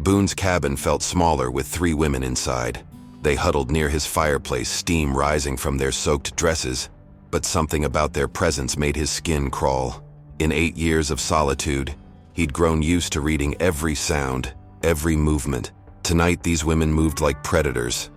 Boone's cabin felt smaller with 3 women inside. They huddled near his fireplace, steam rising from their soaked dresses, but something about their presence made his skin crawl. In 8 years of solitude, he'd grown used to reading every sound, every movement. Tonight, these women moved like predators.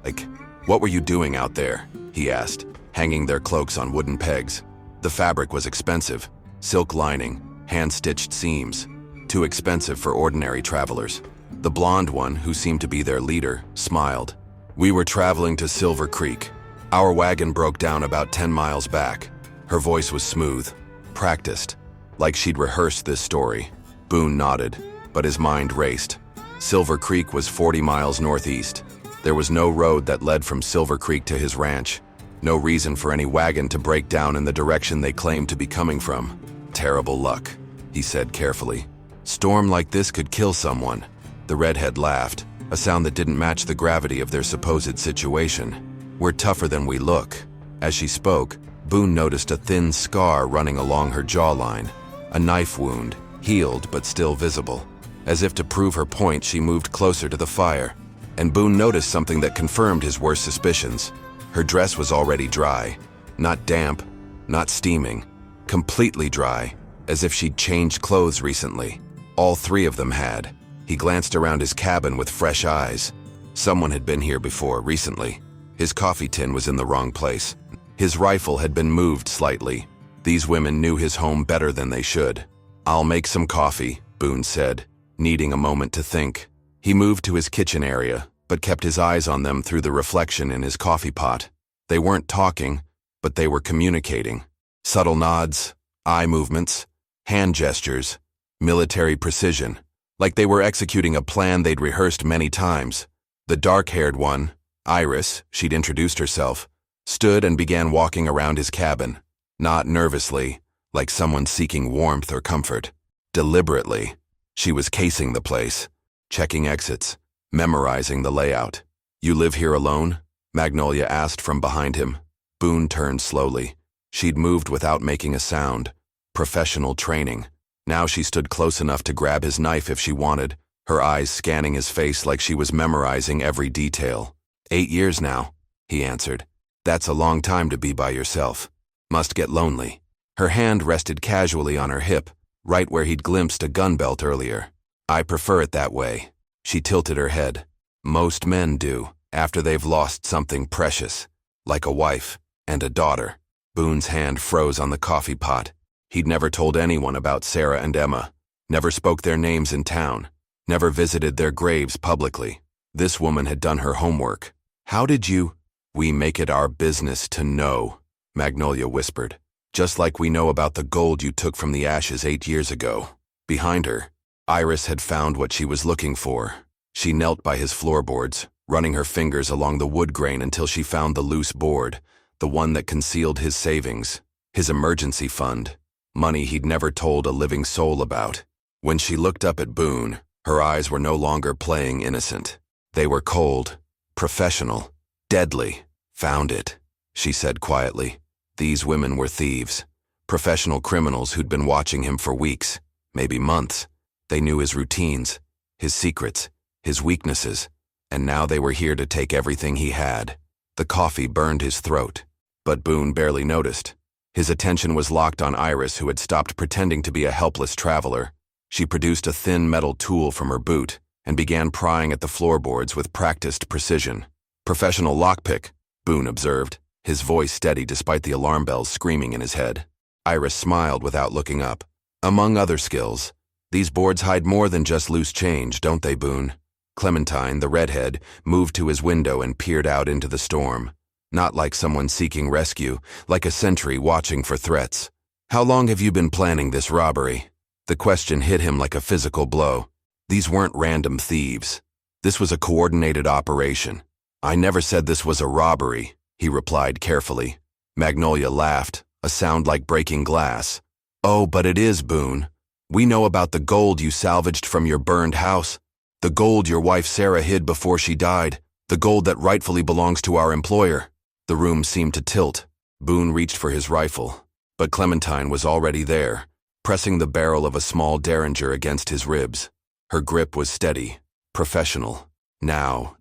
What were you doing out there? He asked, hanging their cloaks on wooden pegs. The fabric was expensive. Silk lining, hand-stitched seams. Too expensive for ordinary travelers. The blonde one, who seemed to be their leader, smiled. We were traveling to Silver Creek. Our wagon broke down about 10 miles back. Her voice was smooth, practiced, like she'd rehearsed this story. Boone nodded, but his mind raced. Silver Creek was 40 miles northeast. There was no road that led from Silver Creek to his ranch. No reason for any wagon to break down in the direction they claimed to be coming from. Terrible luck, he said carefully. Storm like this could kill someone. The redhead laughed, a sound that didn't match the gravity of their supposed situation. We're tougher than we look. As she spoke, Boone noticed a thin scar running along her jawline. A knife wound, healed but still visible. As if to prove her point, she moved closer to the fire. And Boone noticed something that confirmed his worst suspicions. Her dress was already dry. Not damp, not steaming. Completely dry, as if she'd changed clothes recently. All 3 of them had. He glanced around his cabin with fresh eyes. Someone had been here before, recently. His coffee tin was in the wrong place. His rifle had been moved slightly. These women knew his home better than they should. I'll make some coffee, Boone said, needing a moment to think. He moved to his kitchen area, but kept his eyes on them through the reflection in his coffee pot. They weren't talking, but they were communicating. Subtle nods, eye movements, hand gestures, military precision. Like they were executing a plan they'd rehearsed many times. The dark-haired one, Iris, she'd introduced herself, stood and began walking around his cabin. Not nervously, like someone seeking warmth or comfort. Deliberately, she was casing the place, checking exits, memorizing the layout. You live here alone? Magnolia asked from behind him. Boone turned slowly. She'd moved without making a sound. Professional training. Now she stood close enough to grab his knife if she wanted, her eyes scanning his face like she was memorizing every detail. 8 years now, he answered. That's a long time to be by yourself. Must get lonely. Her hand rested casually on her hip, right where he'd glimpsed a gun belt earlier. I prefer it that way. She tilted her head. Most men do, after they've lost something precious, like a wife and a daughter. Boone's hand froze on the coffee pot. He'd never told anyone about Sarah and Emma, never spoke their names in town, never visited their graves publicly. This woman had done her homework. How did you? We make it our business to know, Magnolia whispered. Just like we know about the gold you took from the ashes 8 years ago. Behind her, Iris had found what she was looking for. She knelt by his floorboards, running her fingers along the wood grain until she found the loose board, the one that concealed his savings, his emergency fund. Money he'd never told a living soul about. When she looked up at Boone, her eyes were no longer playing innocent. They were cold, professional, deadly. Found it, she said quietly. These women were thieves. Professional criminals who'd been watching him for weeks, maybe months. They knew his routines, his secrets, his weaknesses, and now they were here to take everything he had. The coffee burned his throat, but Boone barely noticed. His attention was locked on Iris, who had stopped pretending to be a helpless traveler. She produced a thin metal tool from her boot and began prying at the floorboards with practiced precision. Professional lockpick, Boone observed, his voice steady despite the alarm bells screaming in his head. Iris smiled without looking up. Among other skills, these boards hide more than just loose change, don't they, Boone? Clementine, the redhead, moved to his window and peered out into the storm. Not like someone seeking rescue, like a sentry watching for threats. How long have you been planning this robbery? The question hit him like a physical blow. These weren't random thieves. This was a coordinated operation. I never said this was a robbery, he replied carefully. Magnolia laughed, a sound like breaking glass. Oh, but it is, Boone. We know about the gold you salvaged from your burned house. The gold your wife Sarah hid before she died. The gold that rightfully belongs to our employer. The room seemed to tilt. Boone reached for his rifle, but Clementine was already there, pressing the barrel of a small derringer against his ribs. Her grip was steady, Professional. Now,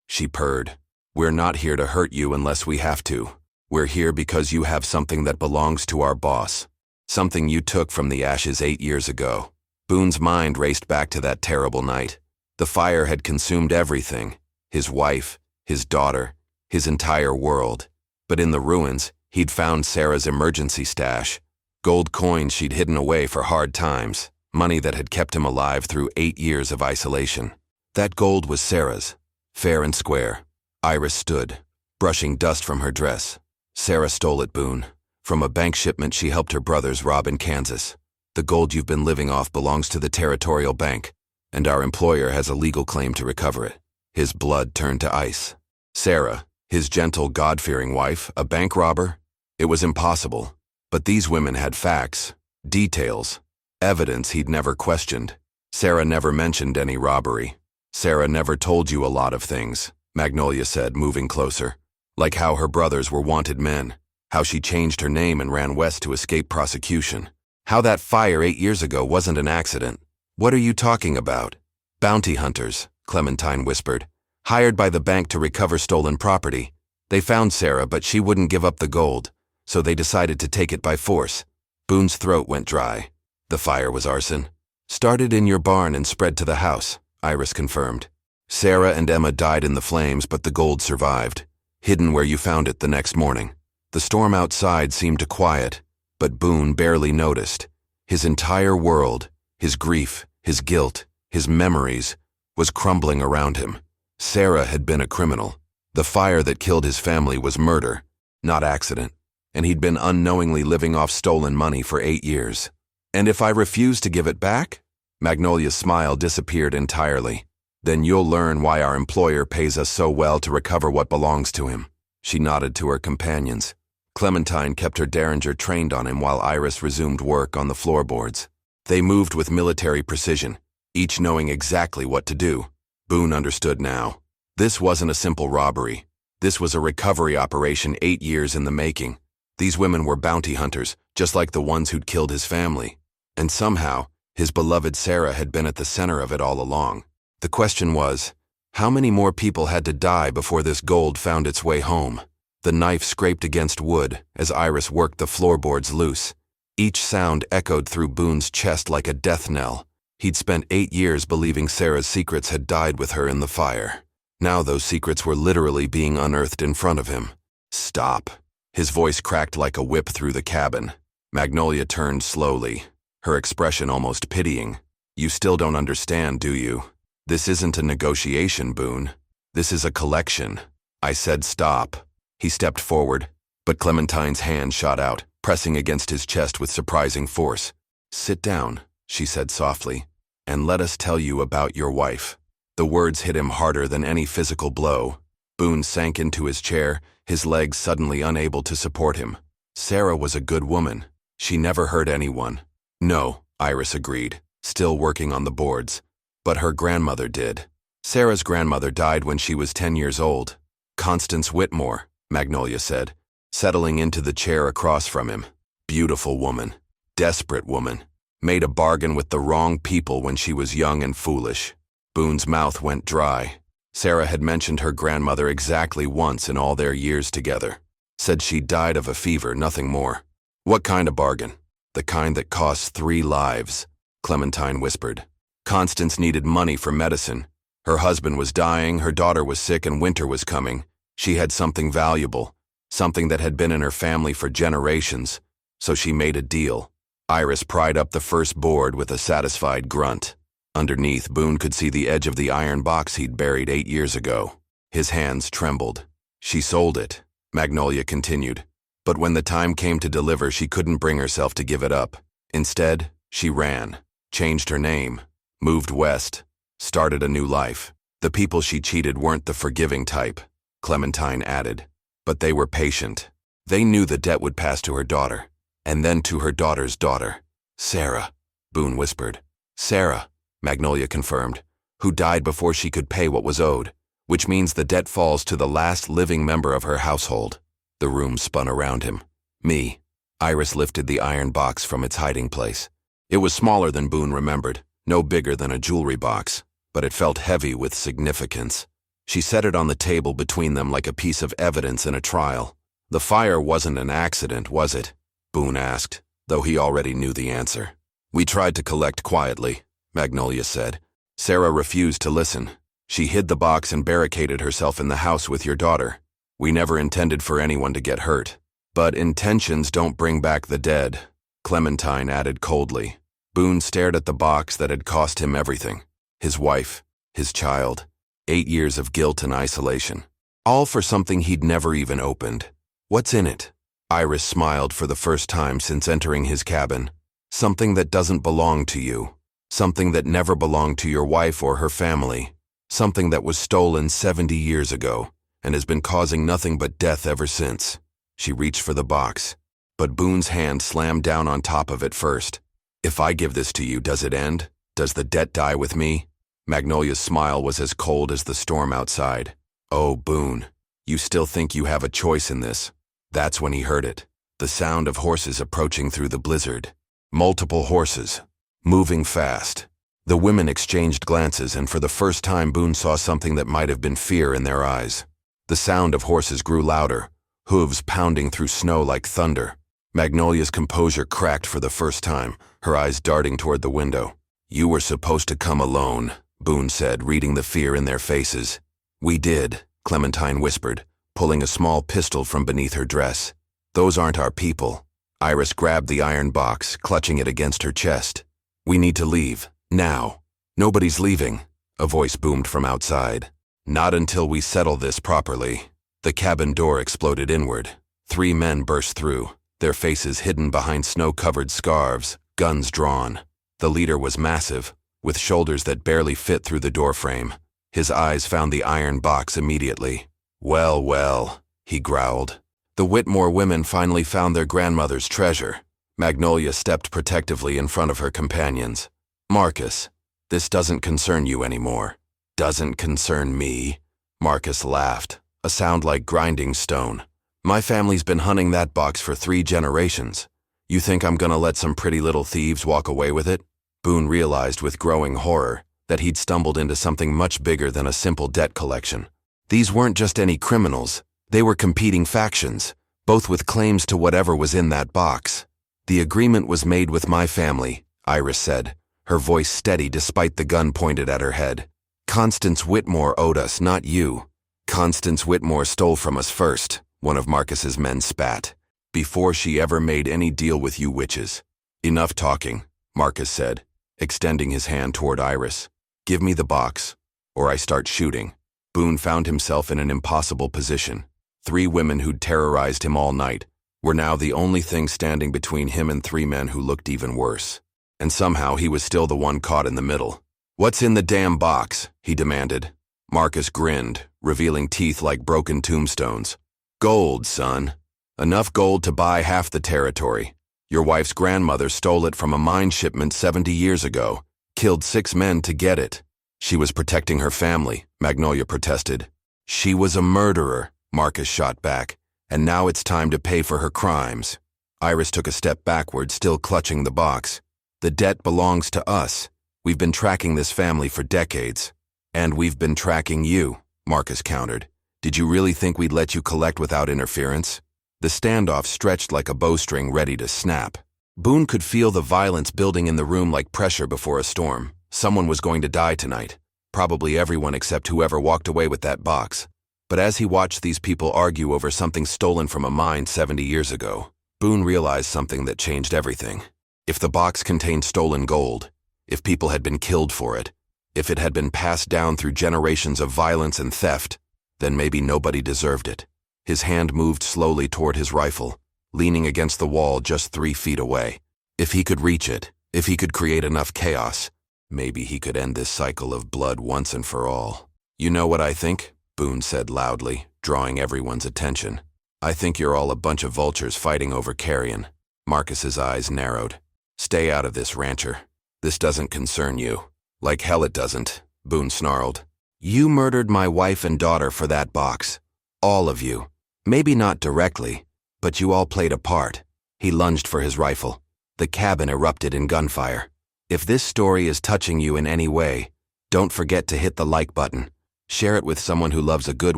she purred. We're not here to hurt you unless we have to. We're here because you have something that belongs to our boss. Something you took from the ashes 8 years ago. Boone's mind raced back to that terrible night. The fire had consumed everything. His wife, his daughter, his entire world. But in the ruins, he'd found Sarah's emergency stash. Gold coins she'd hidden away for hard times. Money that had kept him alive through 8 years of isolation. That gold was Sarah's. Fair and square. Iris stood, brushing dust from her dress. Sarah stole it, Boone. From a bank shipment she helped her brothers rob in Kansas. The gold you've been living off belongs to the Territorial Bank, and our employer has a legal claim to recover it. His blood turned to ice. Sarah, his gentle, God-fearing wife, a bank robber? It was impossible. But these women had facts, details, evidence he'd never questioned. Sarah never mentioned any robbery. Sarah never told you a lot of things, Magnolia said, moving closer. Like how her brothers were wanted men, how she changed her name and ran west to escape prosecution, how that fire 8 years ago wasn't an accident. What are you talking about? Bounty hunters, Clementine whispered, hired by the bank to recover stolen property. They found Sarah, but she wouldn't give up the gold, so they decided to take it by force. Boone's throat went dry. The fire was arson. Started in your barn and spread to the house, Iris confirmed. Sarah and Emma died in the flames, but the gold survived, hidden where you found it the next morning. The storm outside seemed to quiet, but Boone barely noticed. His entire world, his grief, his guilt, his memories, was crumbling around him. Sarah had been a criminal. The fire that killed his family was murder, not accident, and he'd been unknowingly living off stolen money for 8 years. And if I refuse to give it back? Magnolia's smile disappeared entirely. Then you'll learn why our employer pays us so well to recover what belongs to him. She nodded to her companions. Clementine kept her derringer trained on him while Iris resumed work on the floorboards. They moved with military precision, each knowing exactly what to do. Boone understood now. This wasn't a simple robbery. This was a recovery operation 8 years in the making. These women were bounty hunters, just like the ones who'd killed his family. And somehow, his beloved Sarah had been at the center of it all along. The question was, how many more people had to die before this gold found its way home? The knife scraped against wood as Iris worked the floorboards loose. Each sound echoed through Boone's chest like a death knell. He'd spent 8 years believing Sarah's secrets had died with her in the fire. Now those secrets were literally being unearthed in front of him. Stop. His voice cracked like a whip through the cabin. Magnolia turned slowly, her expression almost pitying. You still don't understand, do you? This isn't a negotiation, Boone. This is a collection. I said stop. He stepped forward, but Clementine's hand shot out, pressing against his chest with surprising force. Sit down, she said softly, and let us tell you about your wife. The words hit him harder than any physical blow. Boone sank into his chair, his legs suddenly unable to support him. Sarah was a good woman. She never hurt anyone. No, Iris agreed, still working on the boards. But her grandmother did. Sarah's grandmother died when she was 10 years old. Constance Whitmore, Magnolia said, settling into the chair across from him. Beautiful woman. Desperate woman. Made a bargain with the wrong people when she was young and foolish. Boone's mouth went dry. Sarah had mentioned her grandmother exactly once in all their years together. Said she died of a fever, nothing more. What kind of bargain? The kind that costs 3 lives, Clementine whispered. Constance needed money for medicine. Her husband was dying, her daughter was sick, and winter was coming. She had something valuable, something that had been in her family for generations, so she made a deal. Iris pried up the first board with a satisfied grunt. Underneath, Boone could see the edge of the iron box he'd buried 8 years ago. His hands trembled. She sold it, Magnolia continued. But when the time came to deliver, she couldn't bring herself to give it up. Instead, she ran, changed her name, moved west, started a new life. The people she cheated weren't the forgiving type, Clementine added. But they were patient. They knew the debt would pass to her daughter, and then to her daughter's daughter. Sarah, Boone whispered. Sarah, Magnolia confirmed, who died before she could pay what was owed, which means the debt falls to the last living member of her household. The room spun around him. Me. Iris lifted the iron box from its hiding place. It was smaller than Boone remembered, no bigger than a jewelry box, but it felt heavy with significance. She set it on the table between them like a piece of evidence in a trial. "The fire wasn't an accident, was it?" Boone asked, though he already knew the answer. "We tried to collect quietly," Magnolia said. "Sarah refused to listen. She hid the box and barricaded herself in the house with your daughter. We never intended for anyone to get hurt. But intentions don't bring back the dead," Clementine added coldly. Boone stared at the box that had cost him everything. His wife, his child, 8 years of guilt and isolation. All for something he'd never even opened. "What's in it?" Iris smiled for the first time since entering his cabin. "Something that doesn't belong to you. Something that never belonged to your wife or her family. Something that was stolen 70 years ago and has been causing nothing but death ever since." She reached for the box, but Boone's hand slammed down on top of it first. "If I give this to you, does it end? Does the debt die with me?" Magnolia's smile was as cold as the storm outside. "Oh, Boone, you still think you have a choice in this?" That's when he heard it. The sound of horses approaching through the blizzard. Multiple horses, moving fast. The women exchanged glances, and for the first time Boone saw something that might have been fear in their eyes. The sound of horses grew louder, hooves pounding through snow like thunder. Magnolia's composure cracked for the first time, her eyes darting toward the window. "You were supposed to come alone," Boone said, reading the fear in their faces. "We did," Clementine whispered, pulling a small pistol from beneath her dress. "Those aren't our people." Iris grabbed the iron box, clutching it against her chest. "We need to leave, now." "Nobody's leaving," a voice boomed from outside. "Not until we settle this properly." The cabin door exploded inward. 3 men burst through, their faces hidden behind snow-covered scarves, guns drawn. The leader was massive, with shoulders that barely fit through the doorframe. His eyes found the iron box immediately. "Well, well," he growled. The Whitmore women finally found their grandmother's treasure. Magnolia stepped protectively in front of her companions. "Marcus, this doesn't concern you anymore." "Doesn't concern me?" Marcus laughed, a sound like grinding stone. "My family's been hunting that box for 3 generations. You think I'm gonna let some pretty little thieves walk away with it?" Boone realized with growing horror that he'd stumbled into something much bigger than a simple debt collection. These weren't just any criminals, they were competing factions, both with claims to whatever was in that box. "The agreement was made with my family," Iris said, her voice steady despite the gun pointed at her head. "Constance Whitmore owed us, not you." "Constance Whitmore stole from us first," one of Marcus's men spat, "before she ever made any deal with you witches." "Enough talking," Marcus said, extending his hand toward Iris. "Give me the box, or I start shooting." Boone found himself in an impossible position. 3 women who'd terrorized him all night were now the only thing standing between him and 3 men who looked even worse. And somehow he was still the one caught in the middle. "What's in the damn box?" he demanded. Marcus grinned, revealing teeth like broken tombstones. "Gold, son. Enough gold to buy half the territory. Your wife's grandmother stole it from a mine shipment 70 years ago, killed 6 men to get it." "She was protecting her family," Magnolia protested. "She was a murderer," Marcus shot back, "and now it's time to pay for her crimes." Iris took a step backward, still clutching the box. "The debt belongs to us. We've been tracking this family for decades." "And we've been tracking you," Marcus countered. "Did you really think we'd let you collect without interference?" The standoff stretched like a bowstring ready to snap. Boone could feel the violence building in the room like pressure before a storm. Someone was going to die tonight. Probably everyone except whoever walked away with that box. But as he watched these people argue over something stolen from a mine 70 years ago, Boone realized something that changed everything. If the box contained stolen gold, if people had been killed for it, if it had been passed down through generations of violence and theft, then maybe nobody deserved it. His hand moved slowly toward his rifle, leaning against the wall just 3 feet away. If he could reach it, if he could create enough chaos, maybe he could end this cycle of blood once and for all. "You know what I think?" Boone said loudly, drawing everyone's attention. "I think you're all a bunch of vultures fighting over carrion." Marcus's eyes narrowed. "Stay out of this, rancher. This doesn't concern you." "Like hell it doesn't," Boone snarled. "You murdered my wife and daughter for that box. All of you. Maybe not directly, but you all played a part." He lunged for his rifle. The cabin erupted in gunfire. "If this story is touching you in any way, Don't forget to hit the like button, share it with someone who loves a good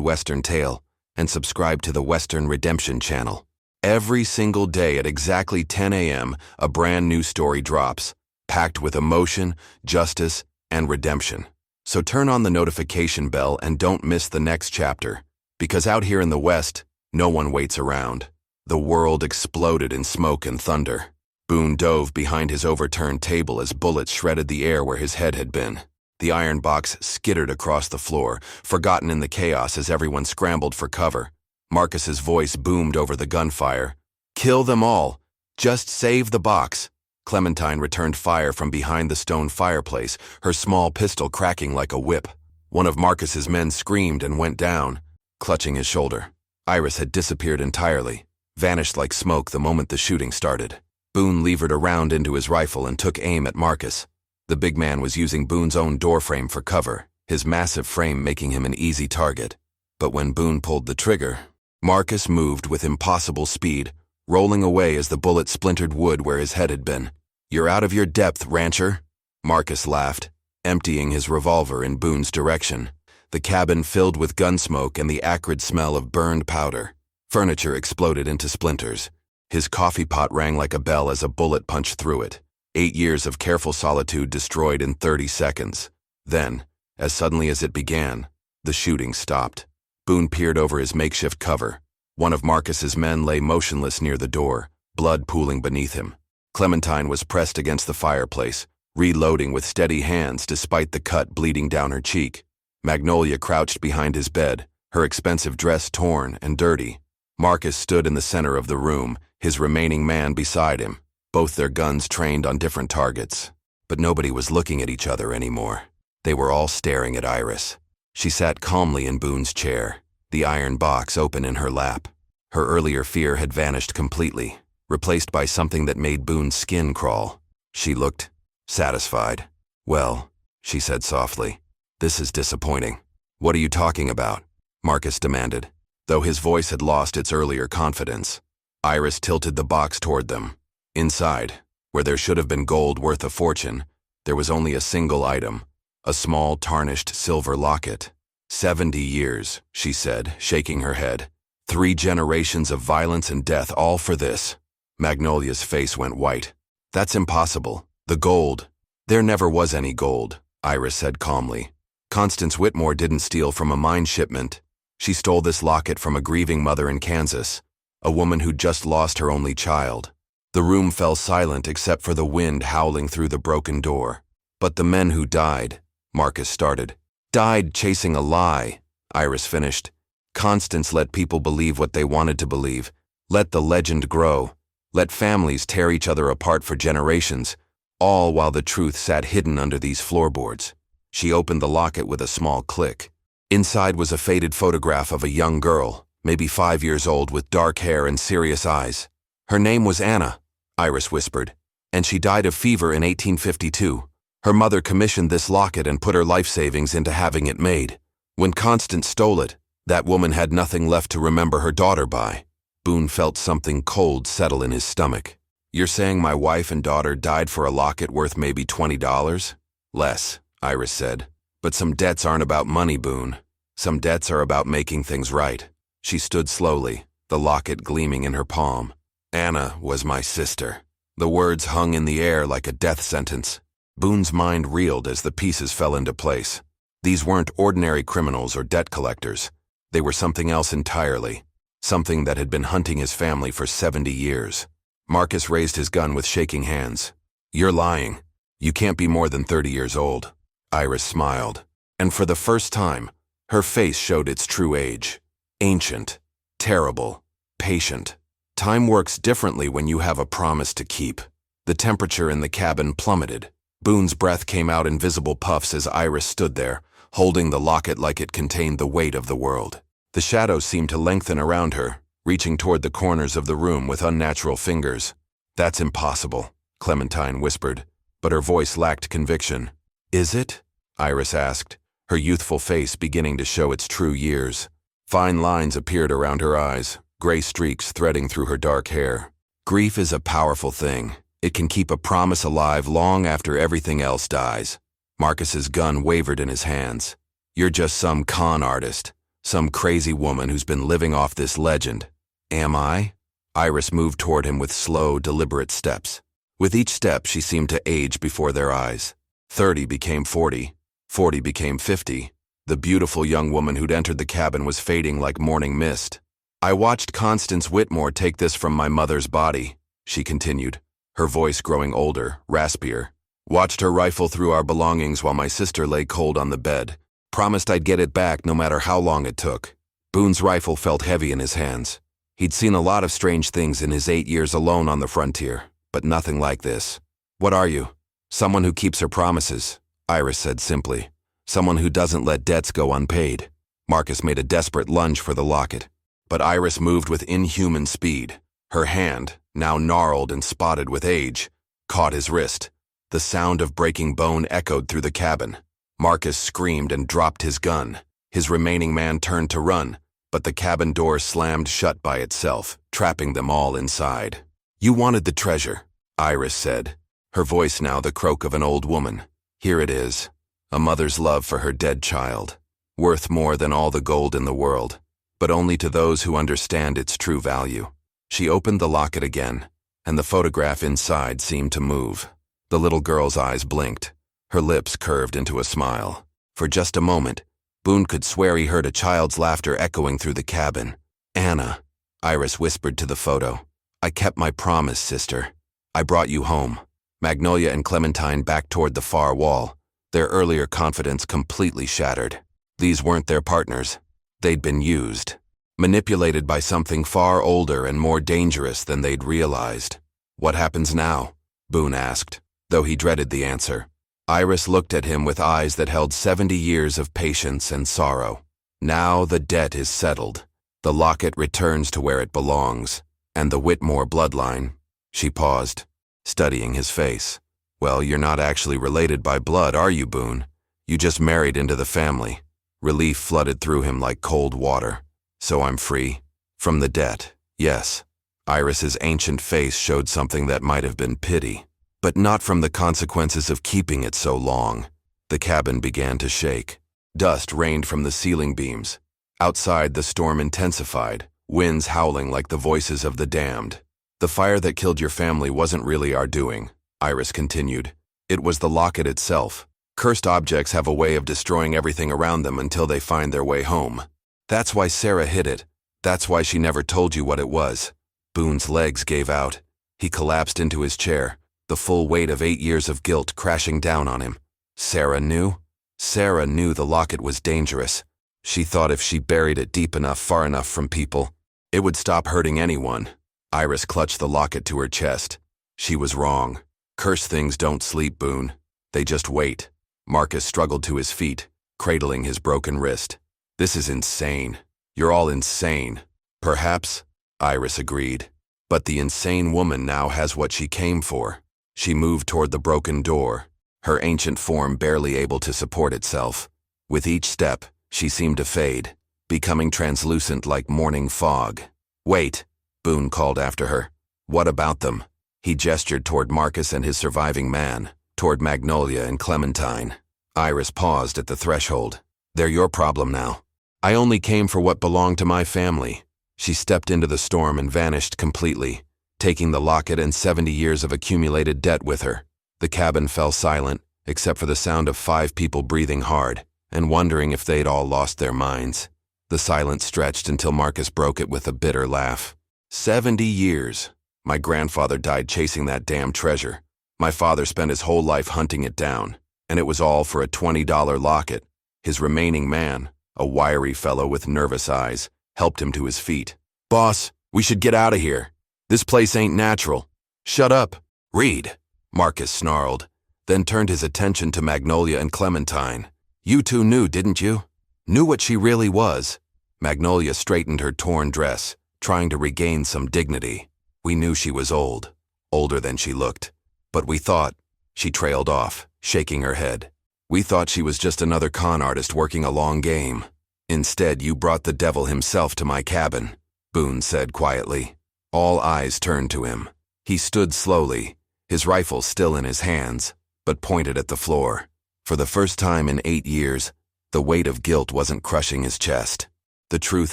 Western tale, and subscribe to the Western Redemption channel. Every single day at exactly 10 a.m., a brand new story drops, packed with emotion, justice, and redemption. So turn on the notification bell and don't miss the next chapter, because out here in the West, no one waits around. The world exploded in smoke and thunder. Boone dove behind his overturned table as bullets shredded the air where his head had been. The iron box skittered across the floor, forgotten in the chaos as everyone scrambled for cover. Marcus's voice boomed over the gunfire. "Kill them all! Just save the box!" Clementine returned fire from behind the stone fireplace, her small pistol cracking like a whip. One of Marcus's men screamed and went down, clutching his shoulder. Iris had disappeared entirely, vanished like smoke the moment the shooting started. Boone levered around into his rifle and took aim at Marcus. The big man was using Boone's own doorframe for cover, his massive frame making him an easy target. But when Boone pulled the trigger, Marcus moved with impossible speed, rolling away as the bullet splintered wood where his head had been. "You're out of your depth, rancher," Marcus laughed, emptying his revolver in Boone's direction. The cabin filled with gun smoke and the acrid smell of burned powder. Furniture exploded into splinters. His coffee pot rang like a bell as a bullet punched through it. 8 years of careful solitude destroyed in 30 seconds. Then, as suddenly as it began, the shooting stopped. Boone peered over his makeshift cover. One of Marcus's men lay motionless near the door, blood pooling beneath him. Clementine was pressed against the fireplace, reloading with steady hands despite the cut bleeding down her cheek. Magnolia crouched behind his bed, her expensive dress torn and dirty. Marcus stood in the center of the room, his remaining man beside him, both their guns trained on different targets. But nobody was looking at each other anymore. They were all staring at Iris. She sat calmly in Boone's chair, the iron box open in her lap. Her earlier fear had vanished completely, replaced by something that made Boone's skin crawl. She looked satisfied. "Well," she said softly, "this is disappointing." "What are you talking about?" Marcus demanded, though his voice had lost its earlier confidence. Iris tilted the box toward them. Inside, where there should have been gold worth a fortune, there was only a single item, a small tarnished silver locket. 70 years, she said, shaking her head. 3 generations of violence and death, all for this. Magnolia's face went white. "That's impossible. The gold." "There never was any gold," Iris said calmly. "Constance Whitmore didn't steal from a mine shipment. She stole this locket from a grieving mother in Kansas, a woman who'd just lost her only child." The room fell silent except for the wind howling through the broken door. "But the men who died," Marcus started. "Died chasing a lie," Iris finished. "Constance let people believe what they wanted to believe. Let the legend grow. Let families tear each other apart for generations, all while the truth sat hidden under these floorboards." She opened the locket with a small click. Inside was a faded photograph of a young girl, maybe 5 years old, with dark hair and serious eyes. "Her name was Anna," Iris whispered, "and she died of fever in 1852. Her mother commissioned this locket and put her life savings into having it made. When Constance stole it, that woman had nothing left to remember her daughter by." Boone felt something cold settle in his stomach. "You're saying my wife and daughter died for a locket worth maybe $20? "Less," Iris said. "But some debts aren't about money, Boone. Some debts are about making things right." She stood slowly, the locket gleaming in her palm. "Anna was my sister." The words hung in the air like a death sentence. Boone's mind reeled as the pieces fell into place. These weren't ordinary criminals or debt collectors. They were something else entirely, something that had been hunting his family for 70 years. Marcus raised his gun with shaking hands. "You're lying. You can't be more than 30 years old." Iris smiled, and for the first time, her face showed its true age. Ancient, terrible, patient. Time works differently when you have a promise to keep. The temperature in the cabin plummeted. Boone's breath came out in visible puffs as Iris stood there, holding the locket like it contained the weight of the world. The shadows seemed to lengthen around her, reaching toward the corners of the room with unnatural fingers. "That's impossible," Clementine whispered, but her voice lacked conviction. "Is it?" Iris asked, her youthful face beginning to show its true years. Fine lines appeared around her eyes, gray streaks threading through her dark hair. "Grief is a powerful thing. It can keep a promise alive long after everything else dies." Marcus's gun wavered in his hands. "You're just some con artist, some crazy woman who's been living off this legend." "Am I?" Iris moved toward him with slow, deliberate steps. With each step, she seemed to age before their eyes. 30 became 40, 40 became 50. The beautiful young woman who'd entered the cabin was fading like morning mist. "I watched Constance Whitmore take this from my mother's body," she continued, her voice growing older, raspier. "Watched her rifle through our belongings while my sister lay cold on the bed. Promised I'd get it back no matter how long it took." Boone's rifle felt heavy in his hands. He'd seen a lot of strange things in his 8 years alone on the frontier, but nothing like this. "What are you?" "Someone who keeps her promises," Iris said simply. "Someone who doesn't let debts go unpaid." Marcus made a desperate lunge for the locket, but Iris moved with inhuman speed. Her hand, now gnarled and spotted with age, caught his wrist. The sound of breaking bone echoed through the cabin. Marcus screamed and dropped his gun. His remaining man turned to run, but the cabin door slammed shut by itself, trapping them all inside. "You wanted the treasure," Iris said, her voice now the croak of an old woman. "Here it is, a mother's love for her dead child, worth more than all the gold in the world, but only to those who understand its true value." She opened the locket again, and the photograph inside seemed to move. The little girl's eyes blinked. Her lips curved into a smile. For just a moment, Boone could swear he heard a child's laughter echoing through the cabin. "Anna," Iris whispered to the photo. "I kept my promise, sister. I brought you home." Magnolia and Clementine backed toward the far wall, their earlier confidence completely shattered. These weren't their partners. They'd been used, manipulated by something far older and more dangerous than they'd realized. "What happens now?" Boone asked, though he dreaded the answer. Iris looked at him with eyes that held 70 years of patience and sorrow. "Now the debt is settled. The locket returns to where it belongs. And the Whitmore bloodline." She paused, studying his face. "Well, you're not actually related by blood, are you, Boone? You just married into the family." Relief flooded through him like cold water. "So I'm free? From the debt, yes." Iris's ancient face showed something that might have been pity, but not from the consequences of keeping it so long. The cabin began to shake. Dust rained from the ceiling beams. Outside, the storm intensified, winds howling like the voices of the damned. "The fire that killed your family wasn't really our doing," Iris continued. "It was the locket itself. Cursed objects have a way of destroying everything around them until they find their way home. That's why Sarah hid it. That's why she never told you what it was." Boone's legs gave out. He collapsed into his chair, the full weight of 8 years of guilt crashing down on him. Sarah knew? Sarah knew the locket was dangerous. She thought if she buried it deep enough, far enough from people, it would stop hurting anyone. Iris clutched the locket to her chest. She was wrong. Cursed things don't sleep, Boone. They just wait. Marcus struggled to his feet, cradling his broken wrist. "This is insane. You're all insane." "Perhaps," Iris agreed. "But the insane woman now has what she came for." She moved toward the broken door, her ancient form barely able to support itself. With each step, she seemed to fade, becoming translucent like morning fog. "Wait," Boone called after her. "What about them?" He gestured toward Marcus and his surviving man, toward Magnolia and Clementine. Iris paused at the threshold. "They're your problem now. I only came for what belonged to my family." She stepped into the storm and vanished completely, taking the locket and 70 years of accumulated debt with her. The cabin fell silent, except for the sound of 5 people breathing hard and wondering if they'd all lost their minds. The silence stretched until Marcus broke it with a bitter laugh. 70 years. My grandfather died chasing that damn treasure. My father spent his whole life hunting it down, and it was all for a $20 locket. His remaining man, a wiry fellow with nervous eyes, helped him to his feet. "Boss, we should get out of here. This place ain't natural." "Shut up. Read," Marcus snarled, then turned his attention to Magnolia and Clementine. "You two knew, didn't you? Knew what she really was." Magnolia straightened her torn dress, trying to regain some dignity. "We knew she was old, older than she looked. But we thought," she trailed off, shaking her head. "We thought she was just another con artist working a long game. Instead, you brought the devil himself to my cabin," Boone said quietly. All eyes turned to him. He stood slowly, his rifle still in his hands, but pointed at the floor. For the first time in 8 years, the weight of guilt wasn't crushing his chest. The truth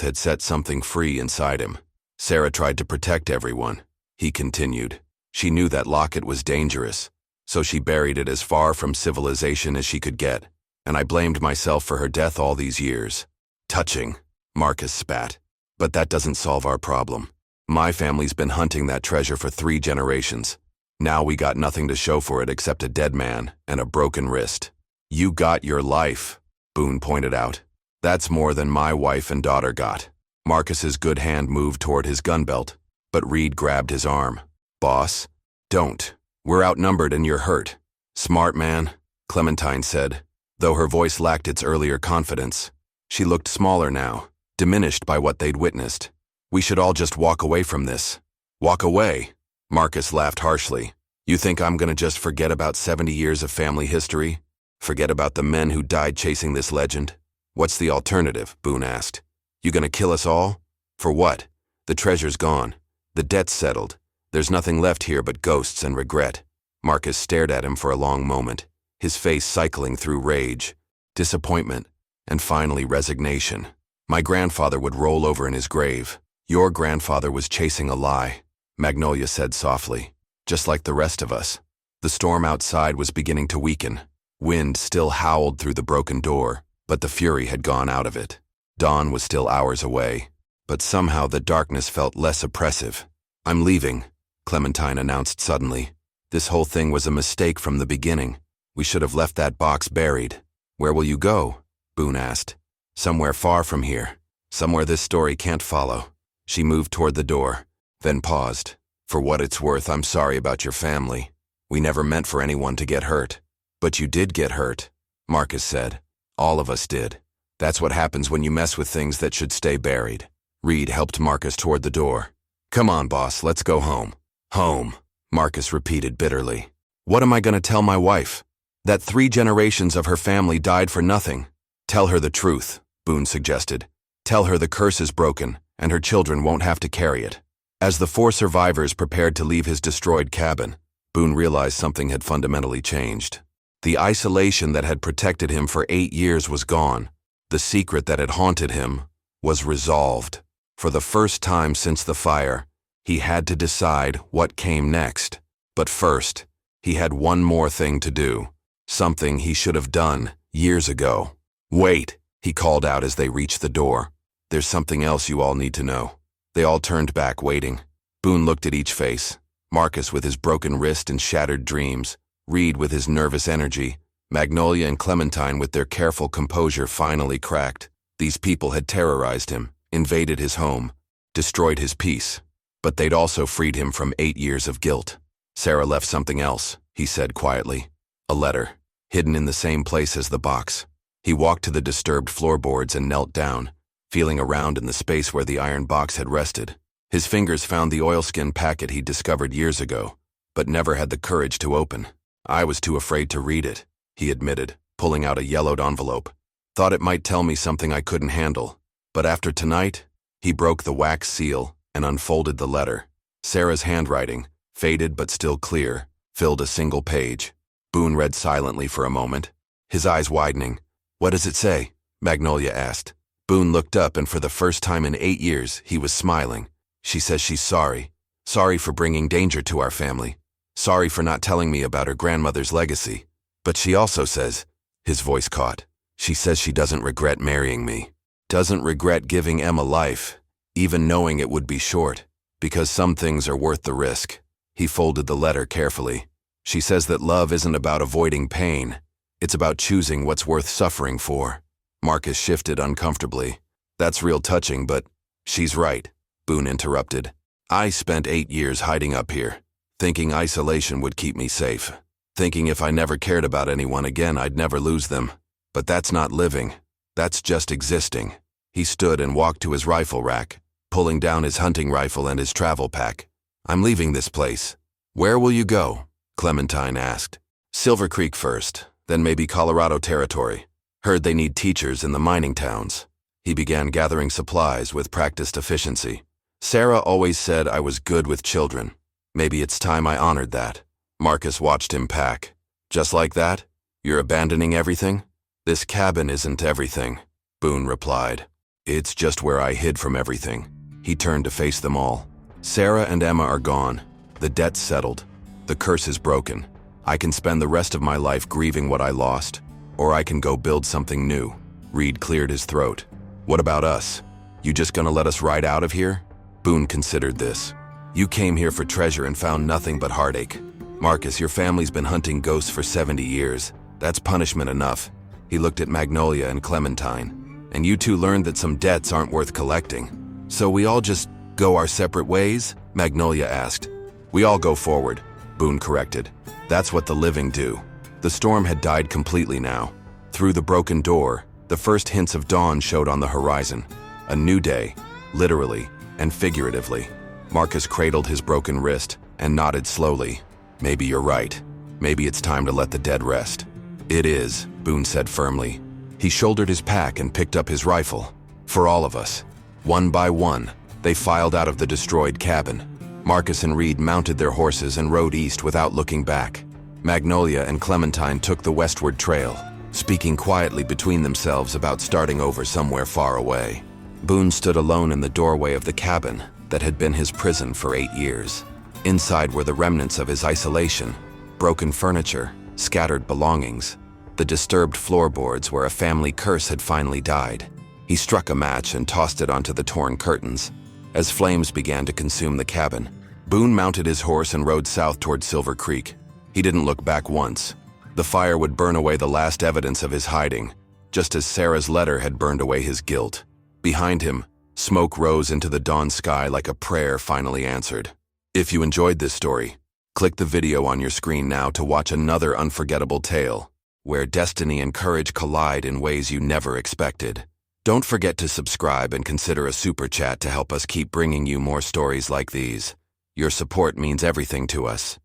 had set something free inside him. Sarah tried to protect everyone, he continued. She knew that locket was dangerous, so she buried it as far from civilization as she could get, and I blamed myself for her death all these years. Touching, Marcus spat. But that doesn't solve our problem. My family's been hunting that treasure for 3 generations. Now we got nothing to show for it except a dead man and a broken wrist. You got your life, Boone pointed out. That's more than my wife and daughter got. Marcus's good hand moved toward his gun belt, but Reed grabbed his arm. Boss, don't. We're outnumbered and you're hurt. Smart man, Clementine said, though her voice lacked its earlier confidence. She looked smaller now, diminished by what they'd witnessed. We should all just walk away from this. Walk away? Marcus laughed harshly. You think I'm gonna just forget about 70 years of family history? Forget about the men who died chasing this legend? What's the alternative? Boone asked. You gonna kill us all? For what? The treasure's gone. The debt's settled. There's nothing left here but ghosts and regret. Marcus stared at him for a long moment, his face cycling through rage, disappointment, and finally resignation. My grandfather would roll over in his grave. Your grandfather was chasing a lie, Magnolia said softly, just like the rest of us. The storm outside was beginning to weaken. Wind still howled through the broken door, but the fury had gone out of it. Dawn was still hours away, but somehow the darkness felt less oppressive. I'm leaving, Clementine announced suddenly. This whole thing was a mistake from the beginning. We should have left that box buried. Where will you go? Boone asked. Somewhere far from here. Somewhere this story can't follow. She moved toward the door, then paused. For what it's worth, I'm sorry about your family. We never meant for anyone to get hurt. But you did get hurt, Marcus said. All of us did. That's what happens when you mess with things that should stay buried. Reed helped Marcus toward the door. Come on, boss, let's go home. Home, Marcus repeated bitterly. What am I going to tell my wife? That 3 generations of her family died for nothing. Tell her the truth, Boone suggested. Tell her the curse is broken, and her children won't have to carry it. As the 4 survivors prepared to leave his destroyed cabin, Boone realized something had fundamentally changed. The isolation that had protected him for 8 years was gone. The secret that had haunted him was resolved. For the first time since the fire, he had to decide what came next. But first, he had one more thing to do. Something he should have done years ago. Wait, he called out as they reached the door. There's something else you all need to know. They all turned back, waiting. Boone looked at each face. Marcus with his broken wrist and shattered dreams. Reed with his nervous energy. Magnolia and Clementine with their careful composure finally cracked. These people had terrorized him, invaded his home, destroyed his peace. But they'd also freed him from 8 years of guilt. Sarah left something else, he said quietly. A letter, hidden in the same place as the box. He walked to the disturbed floorboards and knelt down, feeling around in the space where the iron box had rested. His fingers found the oilskin packet he'd discovered years ago, but never had the courage to open. I was too afraid to read it, he admitted, pulling out a yellowed envelope. Thought it might tell me something I couldn't handle. But after tonight, he broke the wax seal and unfolded the letter. Sarah's handwriting, faded but still clear, filled a single page. Boone read silently for a moment, his eyes widening. What does it say? Magnolia asked. Boone looked up, and for the first time in 8 years, he was smiling. She says she's sorry. Sorry for bringing danger to our family. Sorry for not telling me about her grandmother's legacy. But she also says, his voice caught, she says she doesn't regret marrying me. Doesn't regret giving Emma life, even knowing it would be short, because some things are worth the risk. He folded the letter carefully. She says that love isn't about avoiding pain. It's about choosing what's worth suffering for. Marcus shifted uncomfortably. That's real touching, but she's right, Boone interrupted. I spent 8 years hiding up here, thinking isolation would keep me safe, thinking if I never cared about anyone again, I'd never lose them. But that's not living. That's just existing. He stood and walked to his rifle rack, pulling down his hunting rifle and his travel pack. I'm leaving this place. Where will you go? Clementine asked. Silver Creek first, then maybe Colorado Territory. Heard they need teachers in the mining towns. He began gathering supplies with practiced efficiency. Sarah always said I was good with children. Maybe it's time I honored that. Marcus watched him pack. Just like that? You're abandoning everything? This cabin isn't everything, Boone replied. It's just where I hid from everything. He turned to face them all. Sarah and Emma are gone. The debt's settled. The curse is broken. I can spend the rest of my life grieving what I lost, or I can go build something new. Reed cleared his throat. What about us? You just gonna let us ride out of here? Boone considered this. You came here for treasure and found nothing but heartache. Marcus, your family's been hunting ghosts for 70 years. That's punishment enough. He looked at Magnolia and Clementine. And you two learned that some debts aren't worth collecting. So we all just go our separate ways? Magnolia asked. We all go forward, Boone corrected. That's what the living do. The storm had died completely now. Through the broken door, the first hints of dawn showed on the horizon. A new day, literally and figuratively. Marcus cradled his broken wrist and nodded slowly. Maybe you're right. Maybe it's time to let the dead rest. It is, Boone said firmly. He shouldered his pack and picked up his rifle. For all of us. One by one, they filed out of the destroyed cabin. Marcus and Reed mounted their horses and rode east without looking back. Magnolia and Clementine took the westward trail, speaking quietly between themselves about starting over somewhere far away. Boone stood alone in the doorway of the cabin that had been his prison for 8 years. Inside were the remnants of his isolation, broken furniture, scattered belongings, the disturbed floorboards where a family curse had finally died. He struck a match and tossed it onto the torn curtains. As flames began to consume the cabin, Boone mounted his horse and rode south toward Silver Creek. He didn't look back once. The fire would burn away the last evidence of his hiding, just as Sarah's letter had burned away his guilt. Behind him, smoke rose into the dawn sky like a prayer finally answered. If you enjoyed this story, click the video on your screen now to watch another unforgettable tale, where destiny and courage collide in ways you never expected. Don't forget to subscribe and consider a super chat to help us keep bringing you more stories like these. Your support means everything to us.